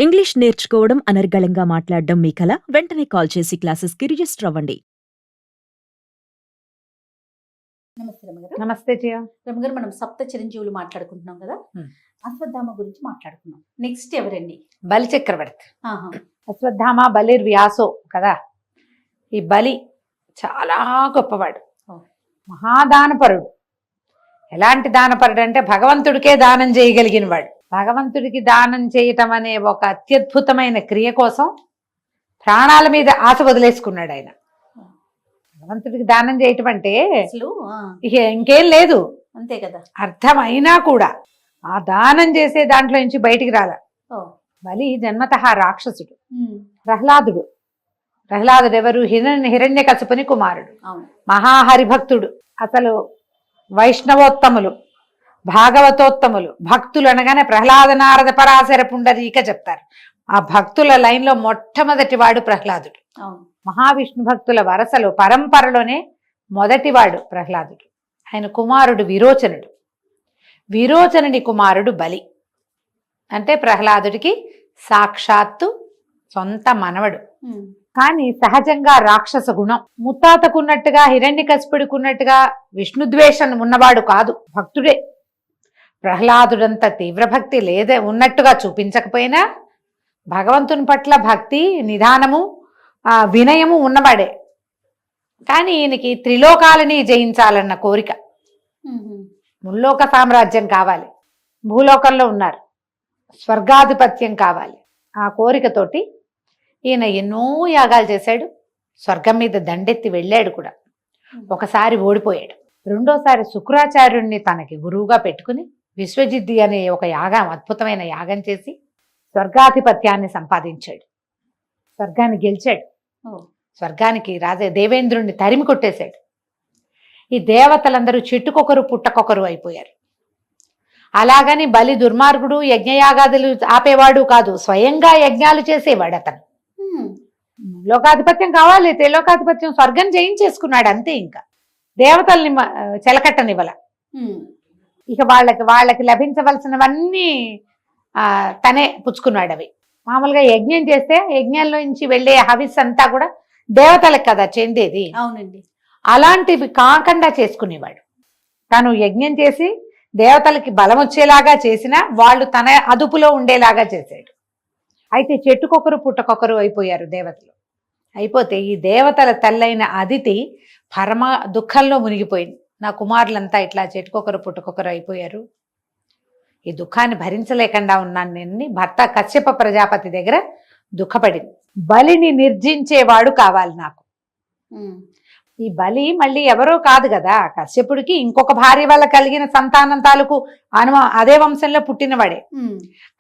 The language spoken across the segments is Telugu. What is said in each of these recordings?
ఇంగ్లీష్ నేర్చుకోవడం, అనర్గళంగా మాట్లాడడం మీ కల? వెంటనే కాల్ చేసి క్లాసెస్‌కి రిజిస్టర్ అవ్వండి. నమస్తే రమగారు. నమస్తే జియా. రమగారు, మనం సప్త చిరంజీవులు మాట్లాడుకుంటున్నాం కదా. అశ్వత్థామ గురించి మాట్లాడుకున్నాం. నెక్స్ట్ ఎవరండి? బలి చక్రవర్తి. ఆహా. అశ్వత్థామ బలిర్ వ్యాసో కదా. ఈ బలి చాలా గొప్పవాడు, మహాదానపరుడు. ఎలాంటి దానపరుడు అంటే భగవంతుడికే దానం చేయగలిగిన వాడు. భగవంతుడికి దానం చేయటం అనే ఒక అత్యద్భుతమైన క్రియ కోసం ప్రాణాల మీద ఆశ వదిలేసుకున్నాడు ఆయన. భగవంతుడికి దానం చేయటం అంటే అసలు ఇక ఇంకేం లేదు, అంతే కదా. అర్థమైనా కూడా ఆ దానం చేసే దాంట్లో నుంచి బయటికి రాల. బలి జన్మతః రాక్షసుడు. ప్రహ్లాదుడు ఎవరు? హిరణ్యకశిపుని కుమారుడు, మహాహరిభక్తుడు. అసలు వైష్ణవోత్తములు, భాగవతోత్తములు, భక్తులు అనగానే ప్రహ్లాద నారద పరాశర పుండరీక చెప్తారు. ఆ భక్తుల లైన్లో మొట్టమొదటి వాడు ప్రహ్లాదుడు. మహావిష్ణు భక్తుల వరసలో పరంపరలోనే మొదటివాడు ప్రహ్లాదుడు. ఆయన కుమారుడు విరోచనుడు. విరోచనుడి కుమారుడు బలి. అంటే ప్రహ్లాదుడికి సాక్షాత్తు సొంత మనవడు. కానీ సహజంగా రాక్షస గుణం. ముత్తాతకున్నట్టుగా హిరణ్యకశిపుడికున్నట్టుగా విష్ణుద్వేషం ఉన్నవాడు కాదు, భక్తుడే. ప్రహ్లాదుడంత తీవ్రభక్తి లేదే ఉన్నట్టుగా చూపించకపోయినా భగవంతుని పట్ల భక్తి, నిదానము, వినయము ఉన్నవాడే. కానీ ఈయనకి త్రిలోకాలని జయించాలన్న కోరిక. ముల్లోక సామ్రాజ్యం కావాలి, భూలోకంలో ఉన్నారు, స్వర్గాధిపత్యం కావాలి. ఆ కోరికతోటి ఈయన ఎన్నో యాగాలు చేశాడు. స్వర్గం మీద దండెత్తి వెళ్ళాడు కూడా. ఒకసారి ఓడిపోయాడు. రెండోసారి శుక్రాచార్యుడిని తనకి గురువుగా పెట్టుకుని విశ్వజిద్ది అనే ఒక యాగం, అద్భుతమైన యాగం చేసి స్వర్గాధిపత్యాన్ని సంపాదించాడు. స్వర్గాన్ని గెలిచాడు. స్వర్గానికి రాజే దేవేంద్రుణ్ణి తరిమి కొట్టేశాడు. ఈ దేవతలందరూ చెట్టుకొకరు పుట్టకొకరు అయిపోయారు. అలాగని బలి దుర్మార్గుడు, యజ్ఞయాగాదులు ఆపేవాడు కాదు, స్వయంగా యజ్ఞాలు చేసేవాడు అతను. లోకాధిపత్యం కావాలి, త్రిలోకాధిపత్యం, స్వర్గం జయించేసుకున్నాడు అంతే. ఇంకా దేవతల్ని చెలకట్టనివ్వల. ఇక వాళ్ళకి లభించవలసినవన్నీ తనే పుచ్చుకున్నాడు. అవి మామూలుగా యజ్ఞం చేస్తే యజ్ఞంలో నుంచి వెళ్ళే హవిస్ అంతా కూడా దేవతలకు కదా చెందేది. అవునండి. అలాంటివి కాకుండా చేసుకునేవాడు. తను యజ్ఞం చేసి దేవతలకి బలం వచ్చేలాగా చేసినా వాళ్ళు తన అదుపులో ఉండేలాగా చేశాడు. అయితే చెట్టుకొకరు పుట్టకొకరు అయిపోయారు దేవతలు. అయిపోతే ఈ దేవతల తల్లైన అదితి పరమ దుఃఖంలో మునిగిపోయింది. నా కుమారులంతా ఇట్లా చెట్టుకొకరు పుట్టకొకరు అయిపోయారు, ఈ దుఃఖాన్ని భరించలేకుండా ఉన్నాను నేను. భర్త కశ్యప ప్రజాపతి దగ్గర దుఃఖపడింది. బలిని నిర్జించేవాడు కావాలి నాకు. ఈ బలి మళ్ళీ ఎవరో కాదు కదా, కశ్యపుడికి ఇంకొక భార్య వల్ల కలిగిన సంతానం తాలూకు అదే వంశంలో పుట్టినవాడే.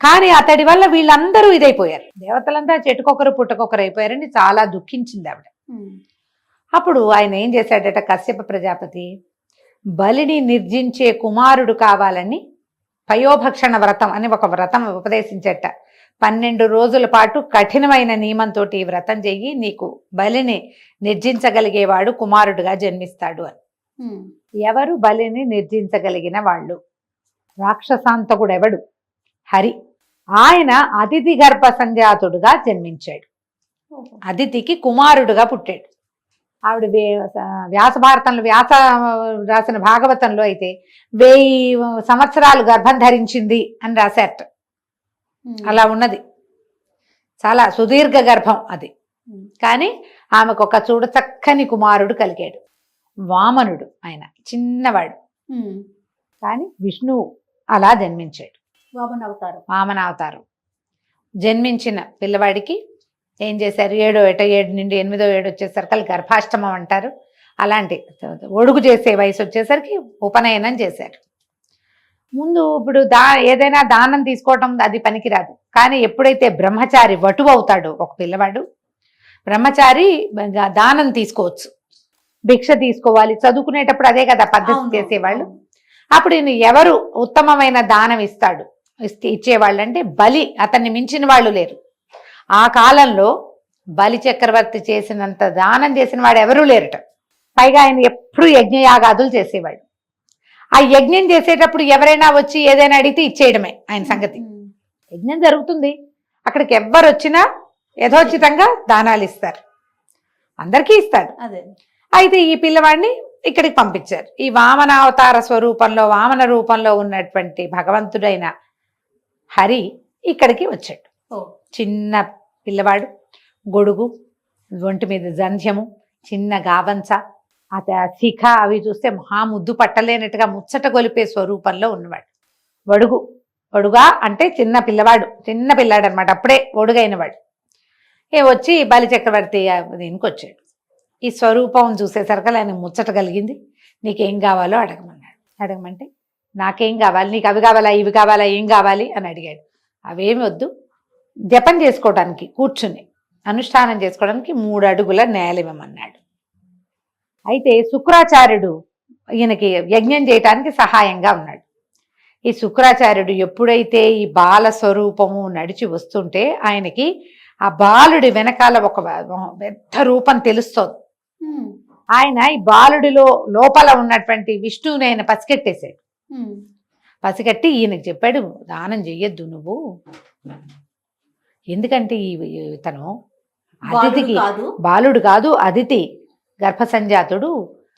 కానీ అతడి వల్ల వీళ్ళందరూ ఇదైపోయారు, దేవతలంతా చెట్టుకొకరు పుట్టకొకరు అయిపోయారని చాలా దుఃఖించింది ఆవిడ. అప్పుడు ఆయన ఏం చేశాడట, కశ్యప ప్రజాపతి బలిని నిర్జించే కుమారుడు కావాలని పయోభక్షణ వ్రతం అని ఒక వ్రతం ఉపదేశించట. 12 రోజుల పాటు కఠినమైన నియమంతో ఈ వ్రతం చెయ్యి, నీకు బలిని నిర్జించగలిగేవాడు కుమారుడుగా జన్మిస్తాడు అని. ఎవరు బలిని నిర్జించగలిగిన వాళ్ళు? రాక్షసాంతకుడెవడు? హరి. ఆయన అదితి గర్భ సంజాతుడుగా జన్మించాడు. అదితికి కుమారుడుగా పుట్టాడు. ఆవిడ వ్యాస భారతంలో, వ్యాస రాసిన భాగవతంలో అయితే 1000 సంవత్సరాలు గర్భం ధరించింది అని రాశారట. అలా ఉన్నది, చాలా సుదీర్ఘ గర్భం అది. కానీ ఆమెకు ఒక చూడ చక్కని కుమారుడు కలిగాడు, వామనుడు. ఆయన చిన్నవాడు, కానీ విష్ణువు అలా జన్మించాడు. వామనావతారం జన్మించిన పిల్లవాడికి ఏం చేశారు, 7 నుండి 8వ ఏడు వచ్చేసరికి గర్భాష్టమం అంటారు. అలాంటి ఒడుగు చేసే వయసు వచ్చేసరికి ఉపనయనం చేశారు. ముందు ఇప్పుడు ఏదైనా దానం తీసుకోవటం అది పనికిరాదు. కానీ ఎప్పుడైతే బ్రహ్మచారి వటువు అవుతాడో ఒక పిల్లవాడు, బ్రహ్మచారి దానం తీసుకోవచ్చు, భిక్ష తీసుకోవాలి. చదువుకునేటప్పుడు అదే కదా పద్ధతి చేసేవాళ్ళు. అప్పుడు ఎవరు ఉత్తమమైన దానం ఇచ్చేవాళ్ళు అంటే బలి. అతన్ని మించిన వాళ్ళు లేరు. ఆ కాలంలో బలి చక్రవర్తి చేసినంత దానం చేసిన వాడు ఎవరూ లేరట. పైగా ఆయన ఎప్పుడు యజ్ఞయాగాదులు చేసేవాడు. ఆ యజ్ఞం చేసేటప్పుడు ఎవరైనా వచ్చి ఏదైనా అడిగితే ఇచ్చేయడమే ఆయన సంగతి. యజ్ఞం జరుగుతుంది, అక్కడికి ఎవ్వరు వచ్చినా యథోచితంగా దానాలు ఇస్తారు, అందరికీ ఇస్తాడు. అదే అయితే ఈ పిల్లవాడిని ఇక్కడికి పంపించారు. ఈ వామనావతార స్వరూపంలో వామన రూపంలో ఉన్నటువంటి భగవంతుడైన హరి ఇక్కడికి వచ్చాడు. ఓ చిన్న పిల్లవాడు, గొడుగు, ఒంటి మీద జంధ్యము, చిన్న గాబంచ, శిఖ అవి చూస్తే మహా ముద్దు పట్టలేనట్టుగా ముచ్చట గొలిపే స్వరూపంలో ఉన్నవాడు. ఒడుగా అంటే చిన్న పిల్లవాడు అనమాట, అప్పుడే ఒడుగైనవాడు. వచ్చి బలిచక్రవర్తి దీనికి వచ్చాడు. ఈ స్వరూపం చూసేసరికి ఆయన ముచ్చట కలిగింది. నీకేం కావాలో అడగమంటే నాకేం కావాలి, నీకు అవి కావాలా ఇవి కావాలా ఏం కావాలి అని అడిగాడు. అవేమి వద్దు, జపం చేసుకోవడానికి కూర్చుని అనుష్ఠానం చేసుకోవడానికి 3 అడుగుల నేల ఇవ్వమన్నాడు. అయితే శుక్రాచార్యుడు ఈయనకి యజ్ఞం చేయటానికి సహాయంగా ఉన్నాడు. ఈ శుక్రాచార్యుడు ఎప్పుడైతే ఈ బాల స్వరూపము నడిచి వస్తుంటే ఆయనకి ఆ బాలుడి వెనకాల ఒక పెద్ద రూపం తెలుస్తోంది. ఆయన ఈ బాలుడిలో లోపల ఉన్నటువంటి విష్ణువుని ఆయన పసిగట్టేశాడు. పసిగట్టి ఈయనకు చెప్పాడు, దానం చెయ్యొద్దు నువ్వు, ఎందుకంటే తను అతిథికి బాలుడు కాదు, అతిథి గర్భసంజాతుడు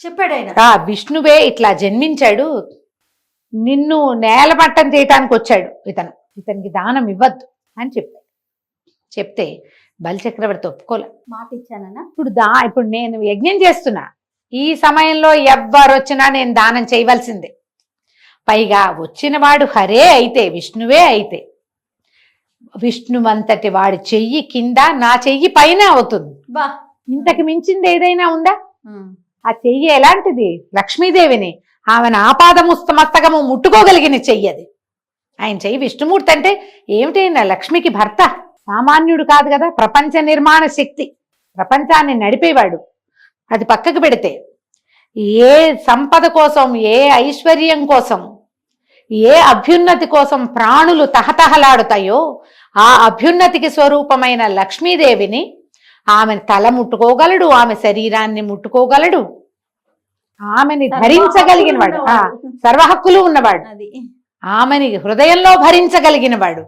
చెప్పాడు ఆయన. విష్ణువే ఇట్లా జన్మించాడు, నిన్ను నేలమట్టం చేయటానికి వచ్చాడు, ఇతనికి దానం ఇవ్వద్దు అని చెప్పాడు. చెప్తే బలిచక్రవర్తి ఒప్పుకోలే. మాట ఇచ్చానన్నా. ఇప్పుడు నేను యజ్ఞం చేస్తున్నా, ఈ సమయంలో ఎవ్వరు వచ్చినా నేను దానం చేయవలసిందే. పైగా వచ్చినవాడు హరే అయితే, విష్ణువే అయితే, విష్ణువంతటి వాడి చెయ్యి కింద నా చెయ్యి పైన అవుతుంది. బా, ఇంతకు మించింది ఏదైనా ఉందా? ఆ చెయ్యి ఎలాంటిది? లక్ష్మీదేవిని, ఆమెను ఆపాదముస్తమస్తకము ముట్టుకోగలిగిన చెయ్యి అది. ఆయన చెయ్యి విష్ణుమూర్తి అంటే ఏమిటైనా లక్ష్మికి భర్త, సామాన్యుడు కాదు కదా, ప్రపంచ నిర్మాణ శక్తి, ప్రపంచాన్ని నడిపేవాడు. అది పక్కకు పెడితే ఏ సంపద కోసం, ఏ ఐశ్వర్యం కోసం, ఏ అభ్యున్నతి కోసం ప్రాణులు తహతహలాడుతాయో ఆ అభ్యున్నతికి స్వరూపమైన లక్ష్మీదేవిని ఆమె తల ముట్టుకోగలడు, ఆమె శరీరాన్ని ముట్టుకోగలడు, ఆమెని ధరించగలిగిన వాడు, సర్వహక్కులు ఉన్నవాడు, ఆమెని హృదయంలో భరించగలిగిన వాడు.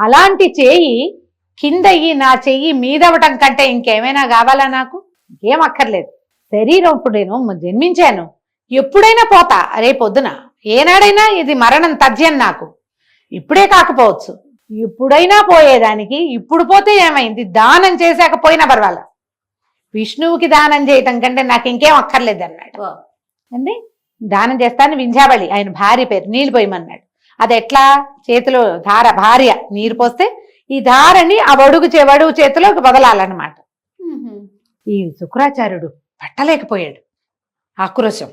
అలాంటి చేయి కింద నా చెయ్యి మీదవటం కంటే ఇంకేమైనా కావాలా? నాకు ఏం అక్కర్లేదు. శరీరం ఇప్పుడు నేను జన్మించాను, ఎప్పుడైనా పోతా, రేపొద్దున ఏనాడైనా ఇది మరణం తథ్యం. నాకు ఇప్పుడే కాకపోవచ్చు, ఇప్పుడైనా పోయేదానికి. ఇప్పుడు పోతే ఏమైంది, దానం చేశాక పోయినా పర్వాలా, విష్ణువుకి దానం చేయటం కంటే నాకు ఇంకేం అక్కర్లేదు అన్నాడు. అంటే దానం చేస్తాను వింజావళి ఆయన భార్య పేరు, నీళ్ళు పోయమన్నాడు. అది ఎట్లా? చేతిలో ధార, భార్య నీరు పోస్తే ఈ ధారని ఆ వడుగు చేతిలోకి వదలాలన్నమాట. ఈ శుక్రాచార్యుడు పట్టలేకపోయాడు ఆక్రోశం.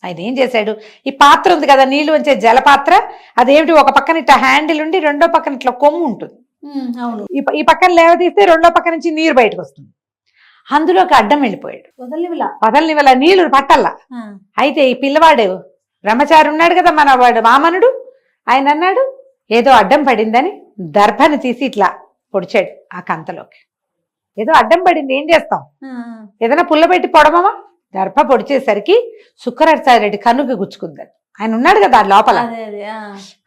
ఆయన ఏం చేశాడు, ఈ పాత్ర ఉంది కదా నీళ్లు వంచే జలపాత్ర, అదేమిటి ఒక పక్కన ఇట్లా హ్యాండిల్ ఉండి రెండో పక్కన ఇట్లా కొమ్ము ఉంటుంది. ఈ పక్కన లేవదీస్తే రెండో పక్క నుంచి నీరు బయటకు వస్తుంది. అందులోకి అడ్డం వెళ్ళిపోయాడు, వదలనివల నీళ్లు పట్టల్లా. అయితే ఈ పిల్లవాడు బ్రహ్మచారి ఉన్నాడు కదా మన వాడు వామనుడు, ఆయన అన్నాడు ఏదో అడ్డం పడిందని దర్భని తీసి ఇట్లా పొడిచాడు ఆ కంతలోకి. ఏదో అడ్డం పడింది, ఏం చేస్తాం, ఏదైనా పుల్ల పెట్టి పొడమమా? దర్భ పొడిచేసరికి శుక్రాచార్యుడి కనుక గుచ్చుకుందని. ఆయన ఉన్నాడు కదా లోపల,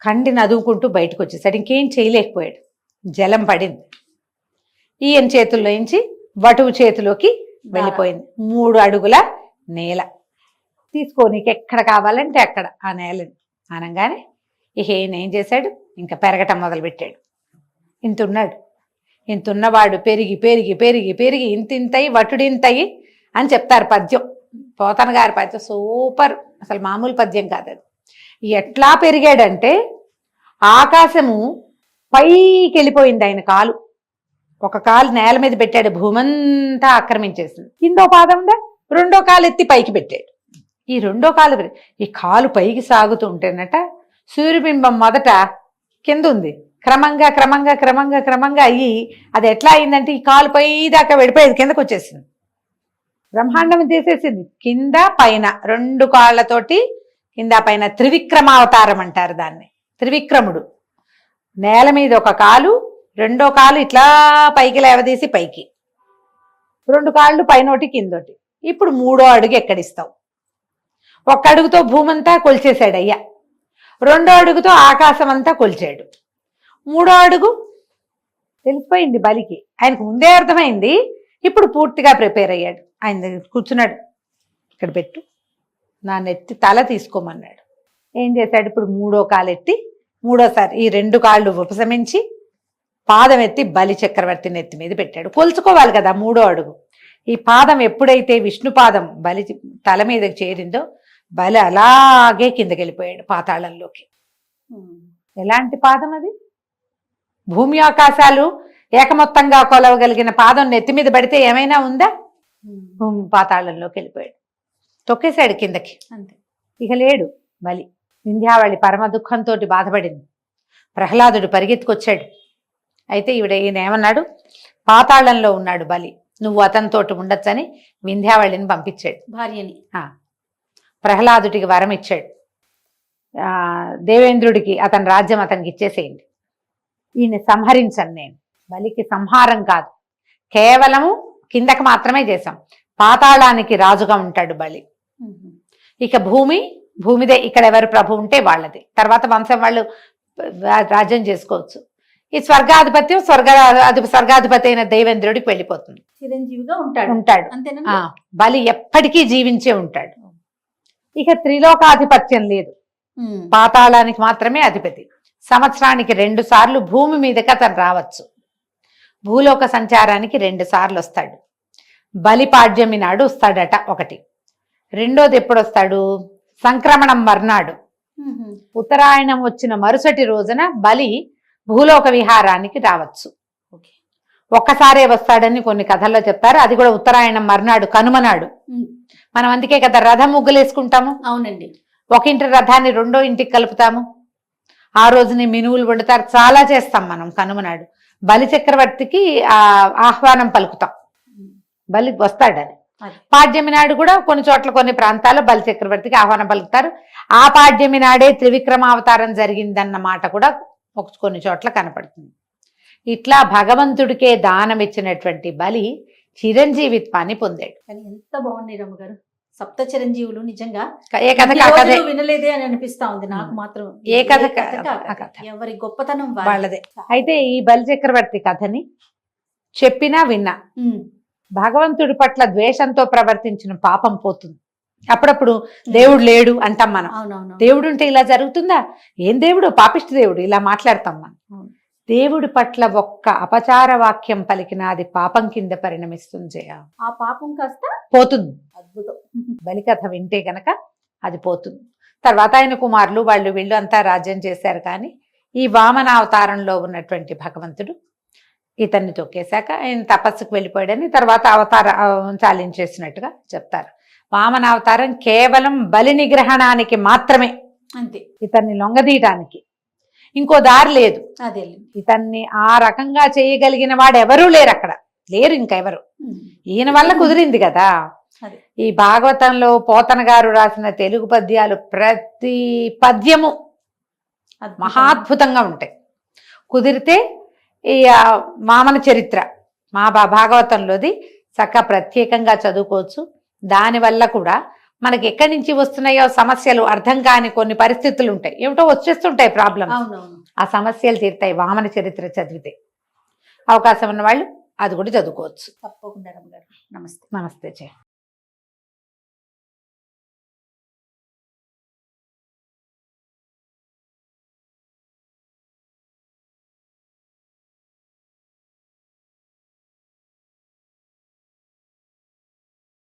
కంటిని అదువుకుంటూ బయటకు వచ్చేసాడు. ఇంకేం చేయలేకపోయాడు, జలం పడింది. ఈయన చేతుల్లోంచి వటువు చేతిలోకి వెళ్ళిపోయింది. 3 అడుగుల నేల. తీసుకో, నీకు ఎక్కడ కావాలంటే అక్కడ ఆ నేలని అనగానే ఇక ఈయన ఏం చేశాడు, ఇంకా పెరగటం మొదలుపెట్టాడు. ఇంతున్నవాడు పెరిగి పెరిగి పెరిగి పెరిగి ఇంతయి వటుడింతయి అని చెప్తారు పద్యం. పోతన గారి పద్యం సూపర్, అసలు మామూలు పద్యం కాదు అది. ఎట్లా పెరిగాడంటే ఆకాశము పైకి వెళ్ళిపోయింది ఆయన కాలు. ఒక కాలు నేల మీద పెట్టాడు, భూమంతా ఆక్రమించేసింది. కిందో పాదం ఉందా, రెండో కాలు ఎత్తి పైకి పెట్టాడు. ఈ రెండో కాలు, ఈ కాలు పైకి సాగుతూ ఉంటేనట సూర్యబింబం మొదట కింద ఉంది, క్రమంగా క్రమంగా క్రమంగా క్రమంగా అయ్యి అది ఎట్లా అయిందంటే ఈ కాలు పై దాకా వెళ్ళిపోయేది, కిందకు వచ్చేసింది, బ్రహ్మాండం చేసేసింది. కింద పైన 2 కాళ్లతోటి కింద పైన త్రివిక్రమావతారం అంటారు దాన్ని. త్రివిక్రముడు నేల మీద ఒక కాలు, రెండో కాలు ఇట్లా పైకి లేవదీసి పైకి, 2 కాళ్ళు పైనోటి కిందోటి. ఇప్పుడు 3వ అడుగు ఎక్కడిస్తావు? 1 అడుగుతో భూమంతా కొలిచేశాడు అయ్యా, 2వ అడుగుతో ఆకాశం అంతా కొలిచాడు, 3వ అడుగు తెలిసిపోయింది బలికి. ఆయనకు ముందే అర్థమైంది, ఇప్పుడు పూర్తిగా ప్రిపేర్ అయ్యాడు. ఆయన దగ్గర కూర్చున్నాడు, ఇక్కడ పెట్టు, నా నెత్తి తల తీసుకోమన్నాడు. ఏం చేశాడు, ఇప్పుడు 3వ కాలు ఎత్తి, 3వసారి ఈ 2 కాళ్ళు ఉపశమించి పాదం ఎత్తి బలి చక్రవర్తి నెత్తి మీద పెట్టాడు. కొలుచుకోవాలి కదా 3వ అడుగు. ఈ పాదం ఎప్పుడైతే విష్ణు పాదం బలి తల మీదకి చేరిందో బలి అలాగే కిందకి వెళ్ళిపోయాడు పాతాళంలోకి. ఎలాంటి పాదం అది? భూమి ఆకాశాలు ఏకమొత్తంగా కొలవగలిగిన పాదం నెత్తి మీద పడితే ఏమైనా ఉందా? భూమి పాతాళంలోకి వెళ్ళిపోయాడు, తొక్కేశాడు కిందకి. అంతే. ఇక లేడు బలి. వింధ్యావళి పరమ దుఃఖంతో బాధపడింది. ప్రహ్లాదుడు పరిగెత్తుకొచ్చాడు. అయితే ఈయన ఏమన్నాడు, పాతాళంలో ఉన్నాడు బలి, నువ్వు అతనితోటి ఉండొచ్చని వింధ్యావళిని పంపించాడు, భార్యని. ప్రహ్లాదుడికి వరం ఇచ్చాడు, దేవేంద్రుడికి అతని రాజ్యం అతనికి ఇచ్చేసేయండి, ఈయన సంహరించను నేను. బలికి సంహారం కాదు, కేవలము కిందకి మాత్రమే చేశాం. పాతాళానికి రాజుగా ఉంటాడు బలి. ఇక భూమిదే, ఇక్కడ ఎవరు ప్రభు ఉంటే వాళ్ళది. తర్వాత వంశం వాళ్ళు రాజ్యం చేసుకోవచ్చు. ఈ స్వర్గాధిపత్యం స్వర్గాధిపతి అయిన దేవేంద్రుడికి వెళ్ళిపోతుంది, చిరంజీవిగా ఉంటాడు. బలి ఎప్పటికీ జీవించే ఉంటాడు. ఇక త్రిలోకాధిపత్యం లేదు, పాతాళానికి మాత్రమే అధిపతి. సంవత్సరానికి 2 సార్లు భూమి మీదకి అతను రావచ్చు. భూలోక సంచారానికి 2 సార్లు వస్తాడు. బలి పాడ్యమి నాడు వస్తాడట ఒకటి. రెండోది ఎప్పుడు వస్తాడు, సంక్రమణం మర్నాడు. ఉత్తరాయణం వచ్చిన మరుసటి రోజున బలి భూలోక విహారానికి రావచ్చు. ఒక్కసారే వస్తాడని కొన్ని కథల్లో చెప్తారు. అది కూడా ఉత్తరాయణం మర్నాడు, కనుమనాడు. మనం అందుకే కదా రథం ముగ్గులేసుకుంటాము. అవునండి. ఒక ఇంటి రథాన్ని 2వ ఇంటికి కలుపుతాము. ఆ రోజుని మినువులు వండుతారు, చాలా చేస్తాం మనం కనుమనాడు. బలి చక్రవర్తికి ఆహ్వానం పలుకుతాం, బలి వస్తాడని. పాడ్యమి నాడు కూడా కొన్ని చోట్ల కొన్ని ప్రాంతాల్లో బలి చక్రవర్తికి ఆహ్వానం పలుకుతారు. ఆ పాడ్యమి నాడే త్రివిక్రమావతారం జరిగిందన్న మాట కూడా కొన్ని చోట్ల కనపడుతుంది. ఇట్లా భగవంతుడికే దానం ఇచ్చినటువంటి బలి చిరంజీవిత్వాన్ని పొందాడు. కానీ ఎంత బాగున్నాయి రమ్మగారు, సప్త చిరంజీవులు. నిజంగా ఏ కథ వినలేదే అని అనిపిస్తా ఉంది నాకు మాత్రం. ఏ కథ ఎవరి గొప్పతనం వాళ్ళదే. అయితే ఈ బలి చక్రవర్తి కథని చెప్పినా విన్నా, భగవంతుడి పట్ల ద్వేషంతో ప్రవర్తించిన పాపం పోతుంది. అప్పుడప్పుడు దేవుడు లేడు అంటాం మనం. దేవుడు ఉంటే ఇలా జరుగుతుందా, ఏం దేవుడు, పాపిష్టి దేవుడు, ఇలా మాట్లాడతాం మనం. దేవుడి పట్ల ఒక్క అపచార వాక్యం పలికినా అది పాపం కింద పరిణమిస్తుంది. ఆ పాపం కాస్త పోతుంది. అద్భుతం. బలికథ వింటే గనక అది పోతుంది. తర్వాత ఆయన కుమారులు వీళ్ళు అంతా రాజ్యం చేశారు. కానీ ఈ వామనావతారంలో ఉన్నటువంటి భగవంతుడు ఇతన్ని తొక్కేశాక ఆయన తపస్సుకు వెళ్ళిపోయాడని తర్వాత చాలించేసినట్టుగా చెప్తారు. వామనావతారం కేవలం బలి నిగ్రహణానికి మాత్రమే, అంతే. ఇతన్ని లొంగదీయడానికి ఇంకో దారి లేదు. అదే ఇతన్ని ఆ రకంగా చేయగలిగిన వాడు ఎవరూ లేరు, అక్కడ లేరు ఇంకెవరు. ఈయన వల్ల కుదిరింది కదా. ఈ భాగవతంలో పోతన గారు రాసిన తెలుగు పద్యాలు ప్రతి పద్యము మహాద్భుతంగా ఉంటాయి. కుదిరితే ఈ వామన చరిత్ర మా భాగవతంలోది చక్కగా ప్రత్యేకంగా చదువుకోవచ్చు. దానివల్ల కూడా మనకి ఎక్కడి నుంచి వస్తున్నాయో సమస్యలు అర్థం కాని కొన్ని పరిస్థితులు ఉంటాయి, ఏమిటో వచ్చేస్తుంటాయి ప్రాబ్లమ్స్. ఆ సమస్యలు తీరుతాయి వామన చరిత్ర చదివితే. అవకాశం ఉన్న వాళ్ళు అది కూడా చదువుకోవచ్చు. తప్పకుండా. నమస్తే. నమస్తే.